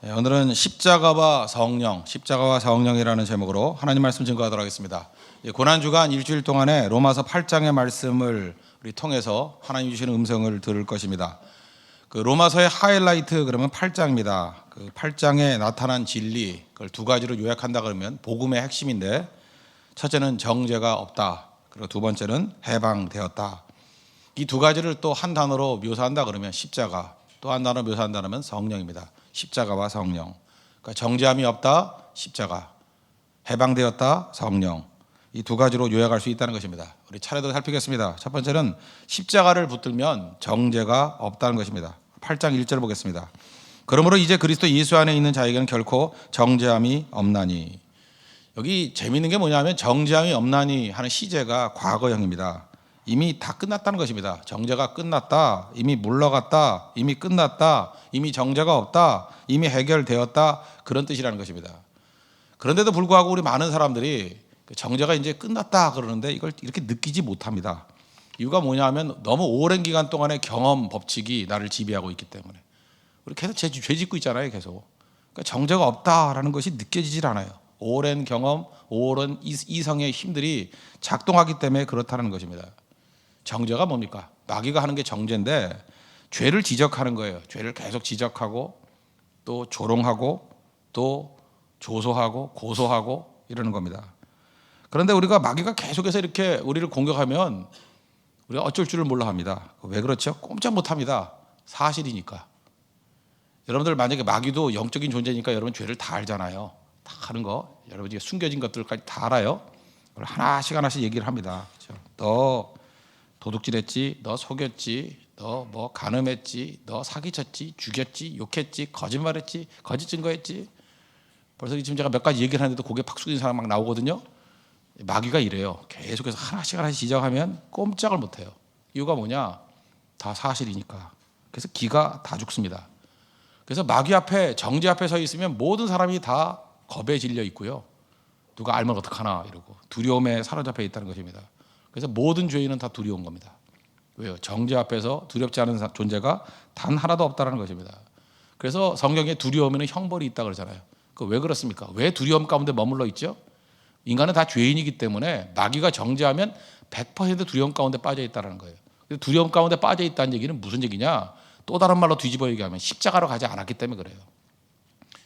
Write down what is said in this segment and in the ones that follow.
오늘은 십자가와 성령이라는 제목으로 하나님 말씀 증거하도록 하겠습니다. 고난주간 일주일 동안에 로마서 8장의 말씀을 우리 통해서 하나님 주시는 음성을 들을 것입니다. 그 로마서의 하이라이트 그러면 8장입니다. 그 8장에 나타난 진리, 그걸 두 가지로 요약한다 그러면 복음의 핵심인데, 첫째는 정죄가 없다, 그리고 두 번째는 해방되었다. 이 두 가지를 또 한 단어로 묘사한다 그러면 십자가, 또 한 단어로 묘사한다면 성령입니다. 십자가와 성령. 그러니까 정죄함이 없다, 십자가. 해방되었다, 성령. 이 두 가지로 요약할 수 있다는 것입니다. 우리 차례도 살피겠습니다. 첫 번째는 십자가를 붙들면 정죄가 없다는 것입니다. 8장 1절 보겠습니다. 그러므로 이제 그리스도 예수 안에 있는 자에게는 결코 정죄함이 없나니. 여기 재미있는 게 뭐냐면 정죄함이 없나니 하는 시제가 과거형입니다. 이미 다 끝났다는 것입니다. 정죄가 끝났다, 이미 물러갔다, 이미 끝났다, 이미 정죄가 없다, 이미 해결되었다, 그런 뜻이라는 것입니다. 그런데도 불구하고 우리 많은 사람들이 정죄가 이제 끝났다 그러는데 이걸 이렇게 느끼지 못합니다. 이유가 뭐냐면 너무 오랜 기간 동안의 경험 법칙이 나를 지배하고 있기 때문에. 우리 계속 죄 짓고 있잖아요, 계속. 그러니까 정죄가 없다라는 것이 느껴지질 않아요. 오랜 경험, 오랜 이성의 힘들이 작동하기 때문에 그렇다는 것입니다. 정죄가 뭡니까? 마귀가 하는 게 정죄인데 죄를 지적하는 거예요. 죄를 계속 지적하고 또 조롱하고 또 조소하고 고소하고 이러는 겁니다. 그런데 우리가 마귀가 계속해서 이렇게 우리를 공격하면 우리가 어쩔 줄을 몰라 합니다. 왜 그렇죠? 꼼짝 못 합니다. 사실이니까. 여러분들 만약에 마귀도 영적인 존재니까 여러분 죄를 다 알잖아요. 다 하는 거. 여러분이 숨겨진 것들까지 다 알아요. 그걸 하나씩 얘기를 합니다. 그렇죠? 너 도둑질했지, 너 속였지, 너 뭐 간음했지, 너 사기쳤지, 죽였지, 욕했지, 거짓말했지, 거짓 증거했지. 벌써 지금 제가 몇 가지 얘기를 하는데도 고개 팍 숙이는 사람 막 나오거든요. 마귀가 이래요. 계속해서 하나씩 지적하면 꼼짝을 못해요. 이유가 뭐냐? 다 사실이니까. 그래서 기가 다 죽습니다. 그래서 마귀 앞에, 정죄 앞에 서 있으면 모든 사람이 다 겁에 질려 있고요. 누가 알면 어떡하나 이러고 두려움에 사로잡혀 있다는 것입니다. 그래서 모든 죄인은 다 두려운 겁니다. 왜요? 정죄 앞에서 두렵지 않은 존재가 단 하나도 없다는 것입니다. 그래서 성경에 두려움에는 형벌이 있다고 그러잖아요. 그 왜 그렇습니까? 왜 두려움 가운데 머물러 있죠? 인간은 다 죄인이기 때문에 마귀가 정죄하면 100% 두려움 가운데 빠져 있다는 거예요. 두려움 가운데 빠져 있다는 얘기는 무슨 얘기냐? 또 다른 말로 뒤집어 얘기하면 십자가로 가지 않았기 때문에 그래요.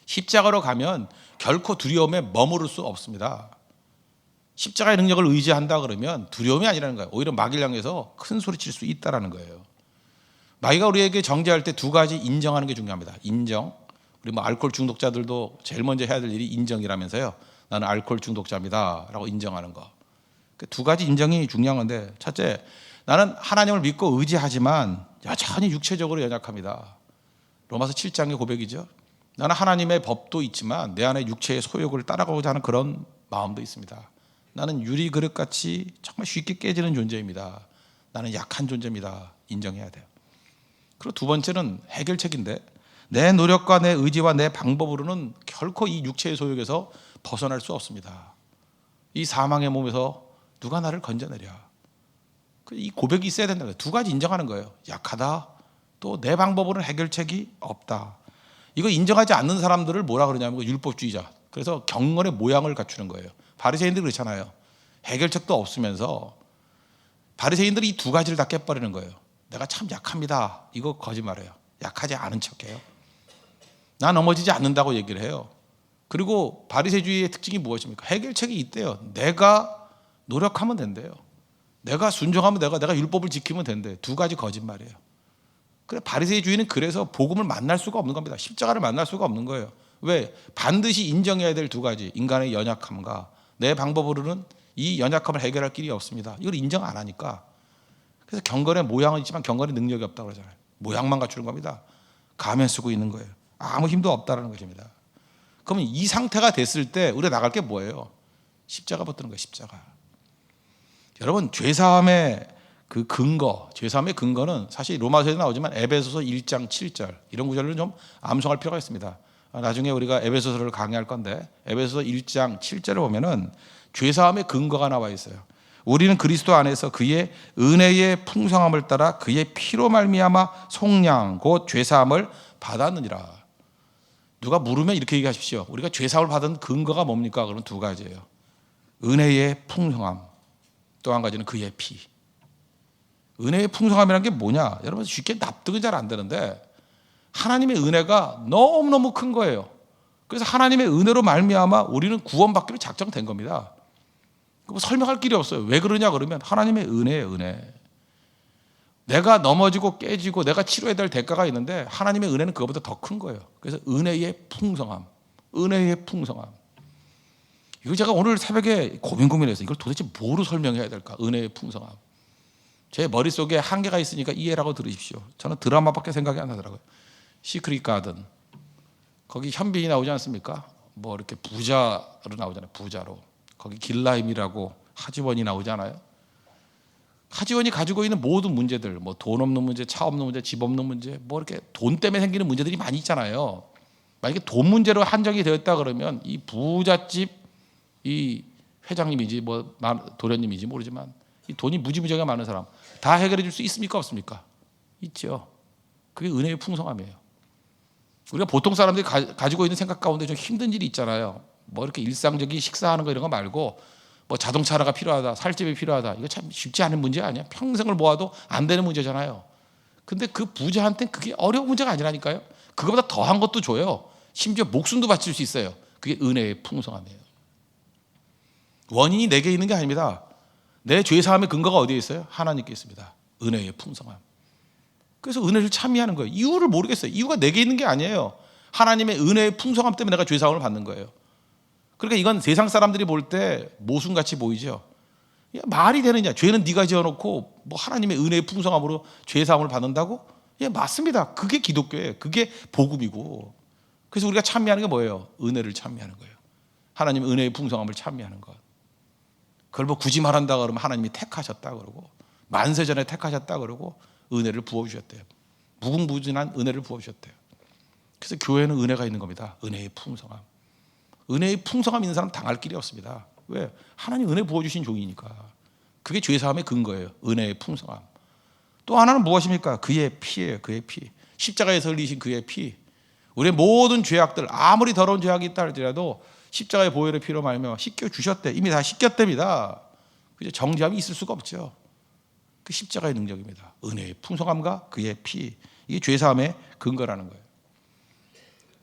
십자가로 가면 결코 두려움에 머무를 수 없습니다. 십자가의 능력을 의지한다 그러면 두려움이 아니라는 거예요. 오히려 마귀를 향해서 큰 소리 칠 수 있다는 거예요. 마귀가 우리에게 정죄할 때 두 가지 인정하는 게 중요합니다. 인정. 우리 뭐 알코올 중독자들도 제일 먼저 해야 될 일이 인정이라면서요. 나는 알코올 중독자입니다 라고 인정하는 거. 두 가지 인정이 중요한 건데, 첫째, 나는 하나님을 믿고 의지하지만 여전히 육체적으로 연약합니다. 로마서 7장의 고백이죠. 나는 하나님의 법도 있지만 내 안에 육체의 소욕을 따라가고자 하는 그런 마음도 있습니다. 나는 유리 그릇같이 정말 쉽게 깨지는 존재입니다. 나는 약한 존재입니다. 인정해야 돼요. 그리고 두 번째는 해결책인데, 내 노력과 내 의지와 내 방법으로는 결코 이 육체의 소욕에서 벗어날 수 없습니다. 이 사망의 몸에서 누가 나를 건져내랴. 이 고백이 있어야 된다는 거예요. 두 가지 인정하는 거예요. 약하다, 또 내 방법으로는 해결책이 없다. 이거 인정하지 않는 사람들을 뭐라 그러냐면 율법주의자. 그래서 경건의 모양을 갖추는 거예요. 바리새인들이 그렇잖아요. 해결책도 없으면서 바리새인들이 이 두 가지를 다 깨버리는 거예요. 내가 참 약합니다. 이거 거짓말이에요. 약하지 않은 척해요. 나 넘어지지 않는다고 얘기를 해요. 그리고 바리새주의의 특징이 무엇입니까? 해결책이 있대요. 내가 노력하면 된대요. 내가 순종하면 내가 율법을 지키면 된대. 두 가지 거짓말이에요. 그래, 바리새주의는 그래서 복음을 만날 수가 없는 겁니다. 십자가를 만날 수가 없는 거예요. 왜? 반드시 인정해야 될 두 가지, 인간의 연약함과 내 방법으로는 이 연약함을 해결할 길이 없습니다. 이걸 인정 안 하니까. 그래서 경건의 모양은 있지만 경건의 능력이 없다고 그러잖아요. 모양만 갖추는 겁니다. 가면 쓰고 있는 거예요. 아무 힘도 없다는 것입니다. 그러면 이 상태가 됐을 때 우리가 나갈 게 뭐예요? 십자가 붙드는 거예요. 십자가. 여러분, 죄사함의 그 근거, 죄사함의 근거는 사실 로마서에 나오지만 에베소서 1장 7절 이런 구절을 좀 암송할 필요가 있습니다. 나중에 우리가 에베소서를 강의할 건데 에베소서 1장 7절을 보면은 죄사함의 근거가 나와 있어요. 우리는 그리스도 안에서 그의 은혜의 풍성함을 따라 그의 피로 말미암아 속량 곧 죄사함을 받았느니라. 누가 물으면 이렇게 얘기하십시오. 우리가 죄사함을 받은 근거가 뭡니까? 그러면 두 가지예요. 은혜의 풍성함, 또 한 가지는 그의 피. 은혜의 풍성함이라는 게 뭐냐? 여러분 쉽게 납득은 잘 안 되는데 하나님의 은혜가 너무너무 큰 거예요. 그래서 하나님의 은혜로 말미암아 우리는 구원받기로 작정된 겁니다. 뭐 설명할 길이 없어요. 왜 그러냐 그러면 하나님의 은혜예요. 은혜. 내가 넘어지고 깨지고 내가 치러야 될 대가가 있는데 하나님의 은혜는 그거보다 더 큰 거예요. 그래서 은혜의 풍성함, 은혜의 풍성함. 이거 제가 오늘 새벽에 고민해서 이걸 도대체 뭐로 설명해야 될까? 은혜의 풍성함. 제 머릿속에 한계가 있으니까 이해라고 들으십시오. 저는 드라마밖에 생각이 안 나더라고요. 시크릿 가든. 거기 현빈이 나오지 않습니까? 뭐 이렇게 부자로 나오잖아요. 부자로. 거기 길라임이라고 하지원이 나오잖아요. 하지원이 가지고 있는 모든 문제들, 뭐 돈 없는 문제, 차 없는 문제, 집 없는 문제, 뭐 이렇게 돈 때문에 생기는 문제들이 많이 있잖아요. 만약에 돈 문제로 한정이 되었다 그러면 이 부잣집 이 회장님이지 뭐 도련님이지 모르지만 이 돈이 무지무지하게 많은 사람 다 해결해 줄 수 있습니까? 없습니까? 있죠. 그게 은혜의 풍성함이에요. 우리가 보통 사람들이 가지고 있는 생각 가운데 좀 힘든 일이 있잖아요. 뭐 이렇게 일상적인 식사하는 거 이런 거 말고 뭐 자동차 하나가 필요하다, 살집이 필요하다. 이거 참 쉽지 않은 문제 아니야. 평생을 모아도 안 되는 문제잖아요. 근데 그 부자한테는 그게 어려운 문제가 아니라니까요. 그거보다 더한 것도 줘요. 심지어 목숨도 바칠 수 있어요. 그게 은혜의 풍성함이에요. 원인이 내게 있는 게 아닙니다. 내 죄사함의 근거가 어디에 있어요? 하나님께 있습니다. 은혜의 풍성함. 그래서 은혜를 참여하는 거예요. 이유를 모르겠어요. 이유가 내게 있는 게 아니에요. 하나님의 은혜의 풍성함 때문에 내가 죄사함을 받는 거예요. 그러니까 이건 세상 사람들이 볼 때 모순같이 보이죠. 야, 말이 되느냐? 죄는 네가 지어놓고 뭐 하나님의 은혜의 풍성함으로 죄사함을 받는다고? 예, 맞습니다. 그게 기독교예요. 그게 복음이고. 그래서 우리가 참여하는 게 뭐예요? 은혜를 참여하는 거예요. 하나님의 은혜의 풍성함을 참여하는 것. 그걸 뭐 굳이 말한다 그러면 하나님이 택하셨다 그러고 만세전에 택하셨다 그러고 은혜를 부어주셨대요. 무궁무진한 은혜를 부어주셨대요. 그래서 교회는 은혜가 있는 겁니다. 은혜의 풍성함. 은혜의 풍성함 있는 사람 당할 길이 없습니다. 왜? 하나님 은혜 부어주신 종이니까. 그게 죄사함의 근거예요. 은혜의 풍성함. 또 하나는 무엇입니까? 그의 피예요. 그의 피. 십자가에서 흘리신 그의 피. 우리의 모든 죄악들 아무리 더러운 죄악이 있다 할지라도 십자가의 보혈의 피로 말미암아 씻겨 주셨대. 이미 다 씻겼답니다. 그죠? 정죄함이 있을 수가 없죠. 그 십자가의 능력입니다. 은혜의 풍성함과 그의 피. 이게 죄사함의 근거라는 거예요.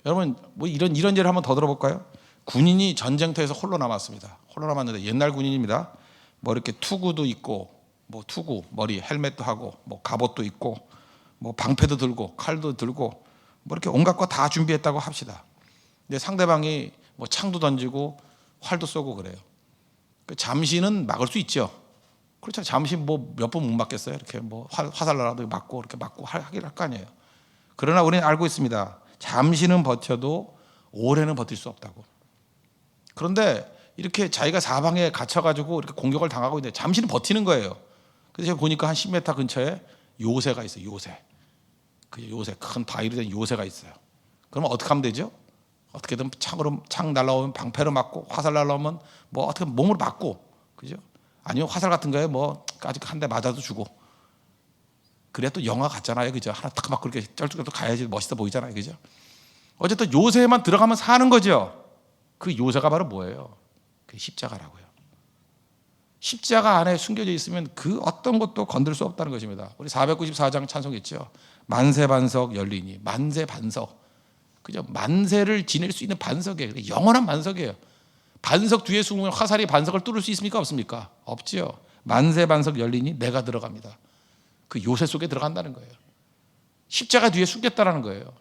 여러분 뭐 이런 예를 한번 더 들어볼까요? 군인이 전쟁터에서 홀로 남았습니다. 홀로 남았는데 옛날 군인입니다. 뭐 이렇게 투구도 있고 뭐 투구 머리 헬멧도 하고 뭐 갑옷도 있고 뭐 방패도 들고 칼도 들고 뭐 이렇게 온갖 거 다 준비했다고 합시다. 근데 상대방이 뭐 창도 던지고 활도 쏘고 그래요. 잠시는 막을 수 있죠. 그렇죠. 잠시 뭐 몇 번 못 막겠어요. 이렇게 뭐 화살나라도 맞고 이렇게 맞고 하긴 할 거 아니에요. 그러나 우리는 알고 있습니다. 잠시는 버텨도 오래는 버틸 수 없다고. 그런데 이렇게 자기가 사방에 갇혀가지고 이렇게 공격을 당하고 있는데 잠시는 버티는 거예요. 그래서 제가 보니까 한 10m 근처에 요새가 있어요. 요새. 그 요새 큰 바위로 된 요새가 있어요. 그러면 어떻게 하면 되죠? 어떻게든 창 날라오면 방패로 맞고 화살 날라오면 뭐 어떻게 몸으로 맞고 그죠? 아니면 화살 같은 거에 뭐 아직 한 대 맞아도 주고 그래야 또 영화 같잖아요. 그죠? 하나 탁 맞고 이렇게 쩔뚝쩔뚝 가야지 멋있어 보이잖아요. 그죠? 어쨌든 요새에만 들어가면 사는 거죠. 그 요새가 바로 뭐예요? 그 십자가라고요. 십자가 안에 숨겨져 있으면 그 어떤 것도 건들 수 없다는 것입니다. 우리 494장 찬송했죠. 만세반석 열리니 만세반석. 그죠? 만세를 지낼 수 있는 반석이에요. 영원한 반석이에요. 반석 뒤에 숨으면 화살이 반석을 뚫을 수 있습니까? 없습니까? 없지요. 만세반석 열리니 내가 들어갑니다. 그 요새 속에 들어간다는 거예요. 십자가 뒤에 숨겼다는 거예요.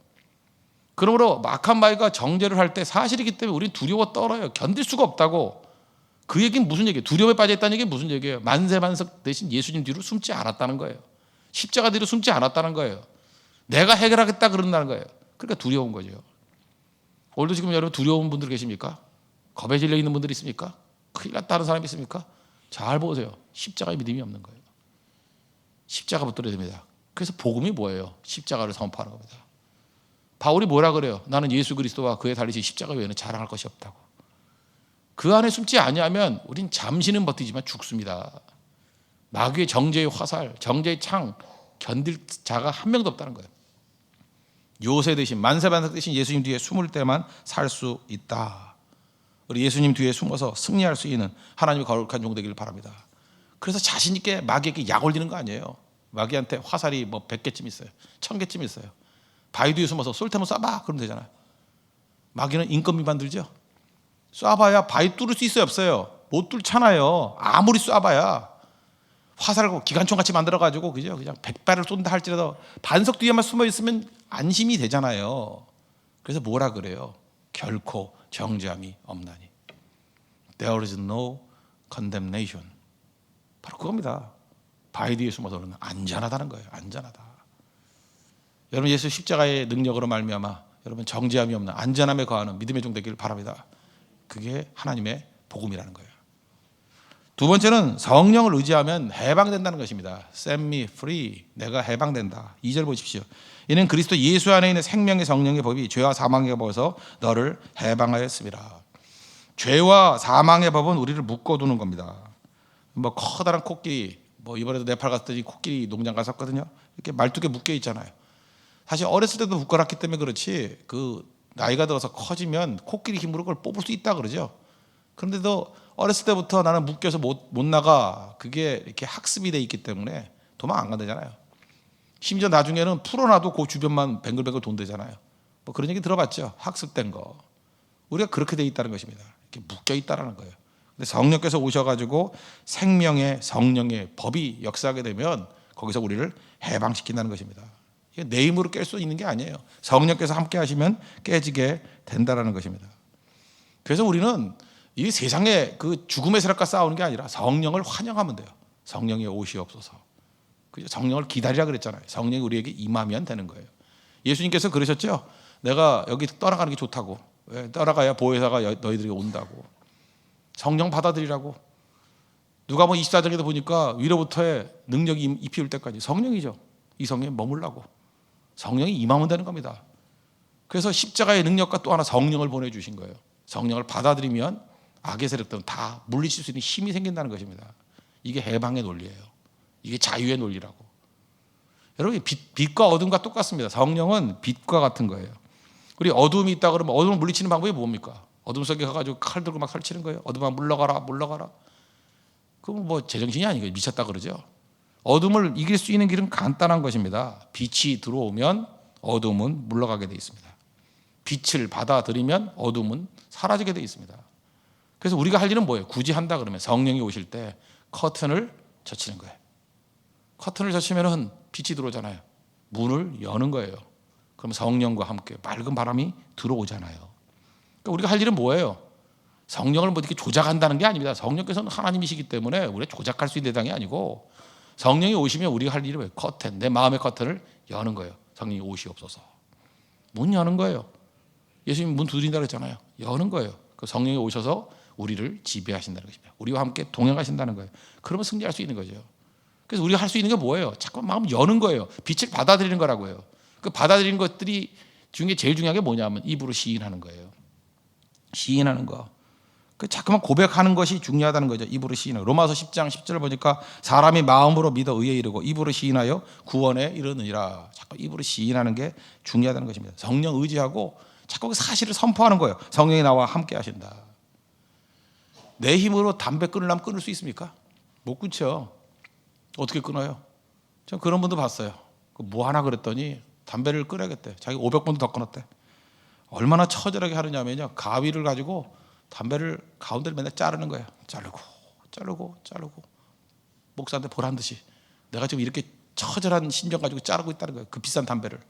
그러므로 악한 마귀가 정죄를 할 때 사실이기 때문에 우리는 두려워 떨어요. 견딜 수가 없다고. 그 얘기는 무슨 얘기예요? 두려움에 빠져있다는 얘기는 무슨 얘기예요? 만세반석 대신 예수님 뒤로 숨지 않았다는 거예요. 십자가 뒤로 숨지 않았다는 거예요. 내가 해결하겠다 그런다는 거예요. 그러니까 두려운 거죠. 오늘도 지금 여러분 두려운 분들 계십니까? 겁에 질려 있는 분들이 있습니까? 큰일 났다는 사람이 있습니까? 잘 보세요. 십자가에 믿음이 없는 거예요. 십자가 붙들어야 됩니다. 그래서 복음이 뭐예요? 십자가를 선포하는 겁니다. 바울이 뭐라 그래요? 나는 예수 그리스도와 그의 달리신 십자가 외에는 자랑할 것이 없다고. 그 안에 숨지 아니하면 우린 잠시는 버티지만 죽습니다. 마귀의 정죄의 화살, 정죄의 창 견딜 자가 한 명도 없다는 거예요. 요새 대신 만세반석 대신 예수님 뒤에 숨을 때만 살 수 있다. 우리 예수님 뒤에 숨어서 승리할 수 있는 하나님의 거룩한 종 되기를 바랍니다. 그래서 자신 있게 마귀에게 약 올리는 거 아니에요. 마귀한테 화살이 뭐 100개쯤 있어요. 1000개쯤 있어요. 바위 뒤에 숨어서 쏠 테면 쏴봐 그러면 되잖아요. 마귀는 인건비 만들죠. 쏴봐야 바위 뚫을 수 있어요 없어요? 못 뚫잖아요. 아무리 쏴봐야 화살을 기관총 같이 만들어가지고 그냥 100발을 쏜다 할지라도 반석 뒤에만 숨어 있으면 안심이 되잖아요. 그래서 뭐라 그래요? 결코 정죄함이 없나니. There is no condemnation. 바로 그겁니다. 바위 뒤에 숨어서는 안전하다는 거예요. 안전하다. 여러분 예수 십자가의 능력으로 말미암아 여러분 정죄함이 없는 안전함에 거하는 믿음의 종 되기를 바랍니다. 그게 하나님의 복음이라는 거예요. 두 번째는 성령을 의지하면 해방된다는 것입니다. Set me free. 내가 해방된다. 2절 보십시오. 이는 그리스도 예수 안에 있는 생명의 성령의 법이 죄와 사망의 법에서 너를 해방하였습니다. 죄와 사망의 법은 우리를 묶어두는 겁니다. 뭐 커다란 코끼리, 뭐 이번에도 네팔 갔더니 코끼리 농장 갔었거든요. 이렇게 말뚝에 묶여 있잖아요. 사실 어렸을 때도 묶어놨기 때문에 그렇지 그 나이가 들어서 커지면 코끼리 힘으로 그걸 뽑을 수 있다 그러죠. 그런데도 어렸을 때부터 나는 묶여서 못 나가. 그게 이렇게 학습이 돼 있기 때문에 도망 안 간다잖아요. 심지어 나중에는 풀어놔도 그 주변만 뱅글뱅글 돈대잖아요. 뭐 그런 얘기 들어봤죠. 학습된 거. 우리가 그렇게 돼 있다는 것입니다. 이렇게 묶여 있다라는 거예요. 근데 성령께서 오셔가지고 생명의 성령의 법이 역사하게 되면 거기서 우리를 해방시킨다는 것입니다. 이게 내 힘으로 깰 수 있는 게 아니에요. 성령께서 함께 하시면 깨지게 된다라는 것입니다. 그래서 우리는 이 세상에 그 죽음의 세력과 싸우는 게 아니라 성령을 환영하면 돼요. 성령이 오시옵소서. 그죠? 성령을 기다리라 그랬잖아요. 성령이 우리에게 임하면 되는 거예요. 예수님께서 그러셨죠. 내가 여기 떠나가는 게 좋다고. 왜? 떠나가야 보혜사가 너희들에게 온다고. 성령 받아들이라고. 누가복음 24장에도 보니까 위로부터의 능력이 잎이 올 때까지 성령이죠. 이 성령에 머물라고. 성령이 임하면 되는 겁니다. 그래서 십자가의 능력과 또 하나 성령을 보내주신 거예요. 성령을 받아들이면 악의 세력들은 다 물리칠 수 있는 힘이 생긴다는 것입니다. 이게 해방의 논리예요. 이게 자유의 논리라고. 여러분 빛과 어둠과 똑같습니다. 성령은 빛과 같은 거예요. 우리 어둠이 있다 그러면 어둠을 물리치는 방법이 뭡니까? 어둠 속에 가가지고 칼 들고 막 설치는 거예요. 어둠아 물러가라 물러가라. 그럼 뭐 제정신이 아니고 미쳤다 그러죠. 어둠을 이길 수 있는 길은 간단한 것입니다. 빛이 들어오면 어둠은 물러가게 돼 있습니다. 빛을 받아들이면 어둠은 사라지게 돼 있습니다. 그래서 우리가 할 일은 뭐예요? 굳이 한다 그러면 성령이 오실 때 커튼을 젖히는 거예요. 커튼을 젖히면 빛이 들어오잖아요. 문을 여는 거예요. 그럼 성령과 함께 맑은 바람이 들어오잖아요. 그러니까 우리가 할 일은 뭐예요? 성령을 뭐 이렇게 조작한다는 게 아닙니다. 성령께서는 하나님이시기 때문에 우리가 조작할 수 있는 대상이 아니고 성령이 오시면 우리가 할 일은 커튼, 내 마음의 커튼을 여는 거예요. 성령이 오시옵소서. 문 여는 거예요. 예수님 문 두드린다고 했잖아요. 여는 거예요. 그 성령이 오셔서 우리를 지배하신다는 것입니다. 우리와 함께 동행하신다는 거예요. 그러면 승리할 수 있는 거죠. 그래서 우리가 할 수 있는 게 뭐예요? 자꾸 마음 여는 거예요. 빛을 받아들이는 거라고요. 그 받아들이는 것들이 중에 제일 중요한 게 뭐냐면 입으로 시인하는 거예요. 시인하는 거. 그 자꾸만 고백하는 것이 중요하다는 거죠. 입으로 시인하고. 로마서 10장 10절 보니까 사람이 마음으로 믿어 의에 이르고 입으로 시인하여 구원에 이르느니라. 자꾸 입으로 시인하는 게 중요하다는 것입니다. 성령 의지하고 자꾸 그 사실을 선포하는 거예요. 성령이 나와 함께 하신다. 내 힘으로 담배 끊으려면 끊을 수 있습니까? 못 끊죠. 어떻게 끊어요? 전 그런 분도 봤어요. 뭐 하나 그랬더니 담배를 끊어야겠대. 자기 500번도 더 끊었대. 얼마나 처절하게 하느냐면요. 가위를 가지고 담배를 가운데를 맨날 자르는 거예요. 자르고 목사한테 보란 듯이 내가 지금 이렇게 처절한 심정 가지고 자르고 있다는 거예요. 그 비싼 담배를.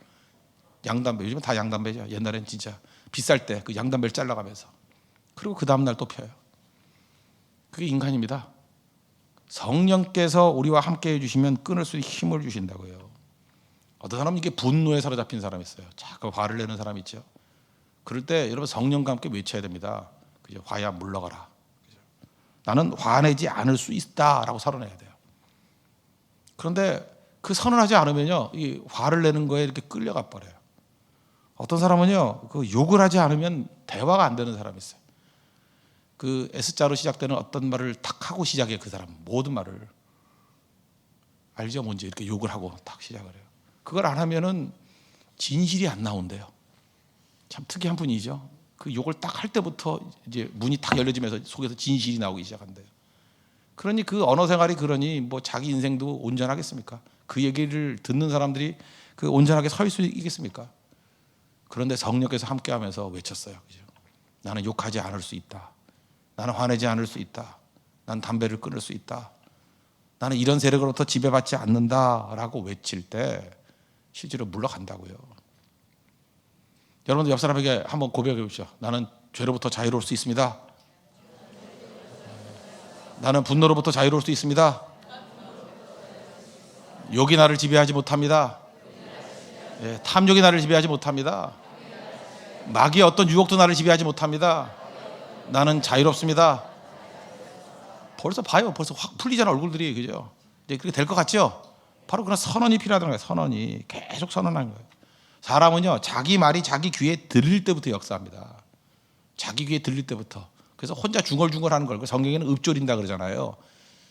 양담배. 요즘은 다 양담배죠. 옛날엔 진짜 비쌀 때 그 양담배를 잘라가면서. 그리고 그 다음날 또 펴요. 그게 인간입니다. 성령께서 우리와 함께 해주시면 끊을 수 있는 힘을 주신다고요. 어떤 사람은 이게 분노에 사로잡힌 사람이 있어요. 자꾸 화를 내는 사람이 있죠. 그럴 때 여러분 성령과 함께 외쳐야 됩니다. 그죠? 화야 물러가라. 그죠? 나는 화내지 않을 수 있다라고 선언해야 돼요. 그런데 그 선언하지 않으면요, 이 화를 내는 거에 이렇게 끌려가 버려요. 어떤 사람은요, 그 욕을 하지 않으면 대화가 안 되는 사람이 있어요. 그 S자로 시작되는 어떤 말을 탁 하고 시작해요. 그 사람 모든 말을 알죠? 뭔지 이렇게 욕을 하고 탁 시작을 해요. 그걸 안 하면은 진실이 안 나온대요. 참 특이한 분이죠. 그 욕을 딱 할 때부터 이제 문이 딱 열려지면서 속에서 진실이 나오기 시작한대요. 그러니 그 언어 생활이 그러니 뭐 자기 인생도 온전하겠습니까? 그 얘기를 듣는 사람들이 그 온전하게 설 수 있겠습니까? 그런데 성령께서 함께하면서 외쳤어요. 그죠? 나는 욕하지 않을 수 있다. 나는 화내지 않을 수 있다. 난 담배를 끊을 수 있다. 나는 이런 세력으로부터 지배받지 않는다라고 외칠 때 실제로 물러간다고요. 여러분들 옆 사람에게 한번 고백해 보십시오. 나는 죄로부터 자유로울 수 있습니다. 나는 분노로부터 자유로울 수 있습니다. 욕이 나를 지배하지 못합니다. 예, 탐욕이 나를 지배하지 못합니다. 마귀의 어떤 유혹도 나를 지배하지 못합니다. 나는 자유롭습니다. 벌써 봐요. 벌써 확 풀리잖아, 얼굴들이. 그죠? 이제 그렇게 될 것 같죠? 바로 그런 선언이 필요하다는 거예요. 선언이. 계속 선언하는 거예요. 사람은요, 자기 말이 자기 귀에 들릴 때부터 역사합니다. 자기 귀에 들릴 때부터. 그래서 혼자 중얼중얼 하는 걸 성경에는 읊조린다 그러잖아요.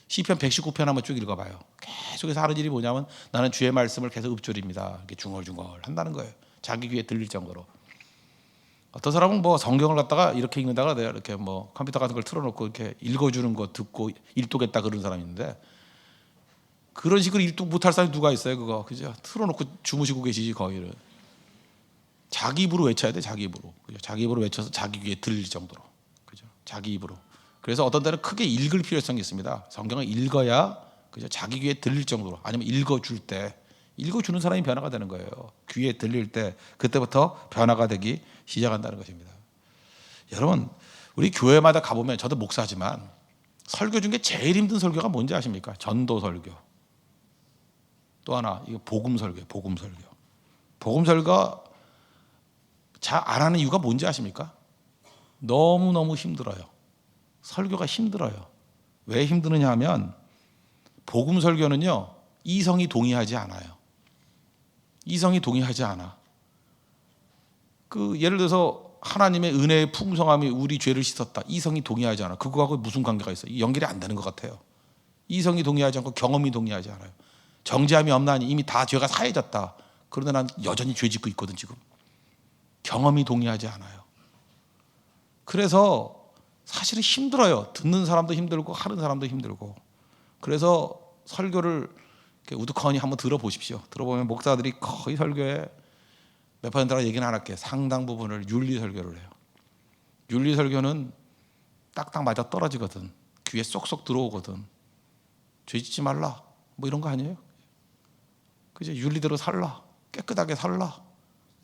시편 119편 한번 쭉 읽어봐요. 계속해서 하는 일이 뭐냐면 나는 주의 말씀을 계속 읊조립니다. 이렇게 중얼중얼 한다는 거예요. 자기 귀에 들릴 정도로. 어떤 사람은 뭐 성경을 갖다가 이렇게 읽는다가 내가 이렇게 뭐 컴퓨터 같은 걸 틀어놓고 이렇게 읽어주는 거 듣고 일독했다 그런 사람이 있는데, 그런 식으로 일독 못할 사람이 누가 있어요? 그거 그죠? 틀어놓고 주무시고 계시지 거의를. 자기 입으로 외쳐야 돼. 자기 입으로. 그죠? 자기 입으로 외쳐서 자기 귀에 들릴 정도로. 그죠? 자기 입으로. 그래서 어떤 때는 크게 읽을 필요성이 있습니다. 성경을 읽어야 그죠? 자기 귀에 들릴 정도로. 아니면 읽어줄 때, 읽어주는 사람이 변화가 되는 거예요. 귀에 들릴 때 그때부터 변화가 되기 시작한다는 것입니다. 여러분, 우리 교회마다 가보면, 저도 목사지만 설교 중에 제일 힘든 설교가 뭔지 아십니까? 전도 설교. 또 하나, 이거 복음 설교. 복음 설교. 복음 설교 잘 안 하는 이유가 뭔지 아십니까? 너무너무 힘들어요. 설교가 힘들어요. 왜 힘드느냐 하면, 복음 설교는요, 이성이 동의하지 않아요. 이성이 동의하지 않아. 그 예를 들어서 하나님의 은혜의 풍성함이 우리 죄를 씻었다. 이성이 동의하지 않아. 그거하고 무슨 관계가 있어요? 연결이 안 되는 것 같아요. 이성이 동의하지 않고 경험이 동의하지 않아요. 정죄함이 없나니 이미 다 죄가 사해졌다. 그런데 난 여전히 죄 짓고 있거든 지금. 경험이 동의하지 않아요. 그래서 사실은 힘들어요. 듣는 사람도 힘들고 하는 사람도 힘들고. 그래서 설교를 우두커니 한번 들어보십시오. 들어보면 목사들이 거의 설교에 몇 퍼센트라고 얘기는 안 할게요. 상당 부분을 윤리 설교를 해요. 윤리 설교는 딱딱 맞아 떨어지거든. 귀에 쏙쏙 들어오거든. 죄 짓지 말라. 뭐 이런 거 아니에요? 그죠? 윤리대로 살라. 깨끗하게 살라.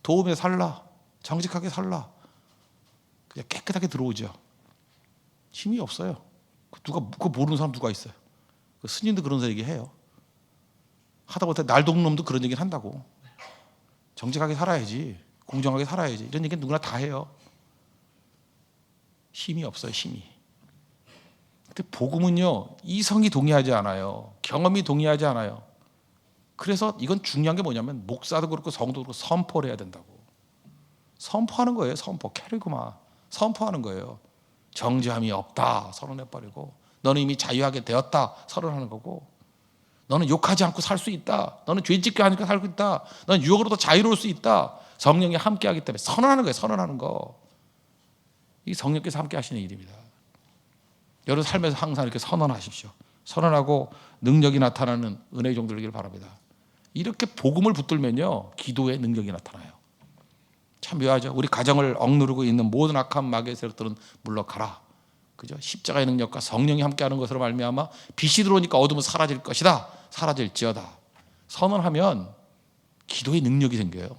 도움에 살라. 정직하게 살라. 그냥 깨끗하게 들어오죠. 힘이 없어요. 누가 그거 모르는 사람 누가 있어요? 스님도 그런 얘기 해요. 하다못해 날동 놈도 그런 얘기를 한다고. 정직하게 살아야지, 공정하게 살아야지, 이런 얘기는 누구나 다 해요. 힘이 없어요. 힘이. 근데 복음은요, 이성이 동의하지 않아요. 경험이 동의하지 않아요. 그래서 이건 중요한 게 뭐냐면, 목사도 그렇고 성도도 그렇고 선포를 해야 된다고. 선포하는 거예요. 선포. 캐리그마. 선포하는 거예요. 정죄함이 없다 선언해버리고, 너는 이미 자유하게 되었다 선언하는 거고, 너는 욕하지 않고 살 수 있다. 너는 죄짓지 않고 살고 있다. 너는 유혹으로도 자유로울 수 있다. 성령이 함께하기 때문에 선언하는 거예요. 선언하는 거. 이게 성령께서 함께 하시는 일입니다. 여러분 삶에서 항상 이렇게 선언하십시오. 선언하고 능력이 나타나는 은혜의 종들 되기를 바랍니다. 이렇게 복음을 붙들면요, 기도의 능력이 나타나요. 참 묘하죠. 우리 가정을 억누르고 있는 모든 악한 마귀의 세력들은 물러가라. 그죠? 십자가의 능력과 성령이 함께하는 것으로 말미암아 빛이 들어오니까 어둠은 사라질 것이다. 사라질지어다. 선언하면 기도의 능력이 생겨요.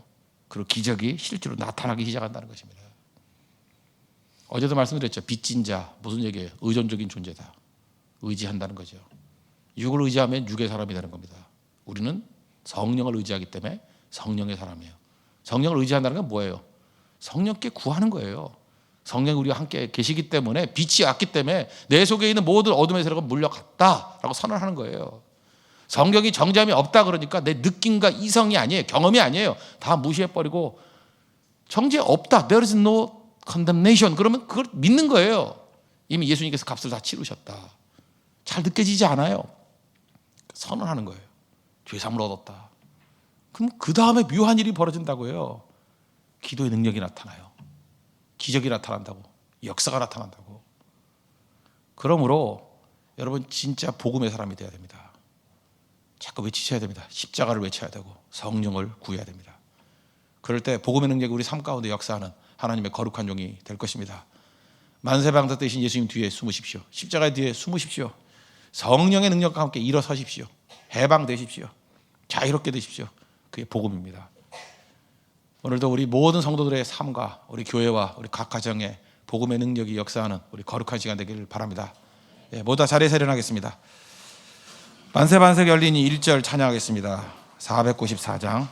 그리고 기적이 실제로 나타나기 시작한다는 것입니다. 어제도 말씀드렸죠. 빚진 자, 무슨 얘기예요? 의존적인 존재다. 의지한다는 거죠. 육을 의지하면 육의 사람이 되는 겁니다. 우리는 성령을 의지하기 때문에 성령의 사람이에요. 성령을 의지한다는 건 뭐예요? 성령께 구하는 거예요. 성령이 우리와 함께 계시기 때문에, 빛이 왔기 때문에 내 속에 있는 모든 어둠의 세력은 물러갔다라고 선언하는 거예요. 성경이 정죄함이 없다 그러니까 내 느낌과 이성이 아니에요. 경험이 아니에요. 다 무시해버리고 정죄 없다. There is no condemnation. 그러면 그걸 믿는 거예요. 이미 예수님께서 값을 다 치르셨다. 잘 느껴지지 않아요. 선언하는 거예요. 죄 사함을 얻었다. 그럼 그 다음에 묘한 일이 벌어진다고요. 기도의 능력이 나타나요. 기적이 나타난다고. 역사가 나타난다고. 그러므로 여러분 진짜 복음의 사람이 되어야 됩니다. 자꾸 외치셔야 됩니다. 십자가를 외쳐야 되고 성령을 구해야 됩니다. 그럴 때 복음의 능력이 우리 삶 가운데 역사하는 하나님의 거룩한 종이 될 것입니다. 만세방자 되신 예수님 뒤에 숨으십시오. 십자가 뒤에 숨으십시오. 성령의 능력과 함께 일어서십시오. 해방되십시오. 자유롭게 되십시오. 그게 복음입니다. 오늘도 우리 모든 성도들의 삶과 우리 교회와 우리 각 가정에 복음의 능력이 역사하는 우리 거룩한 시간 되기를 바랍니다. 모두 다 자리에서 일어나겠습니다. 만세반석 열리니 1절 찬양하겠습니다. 494장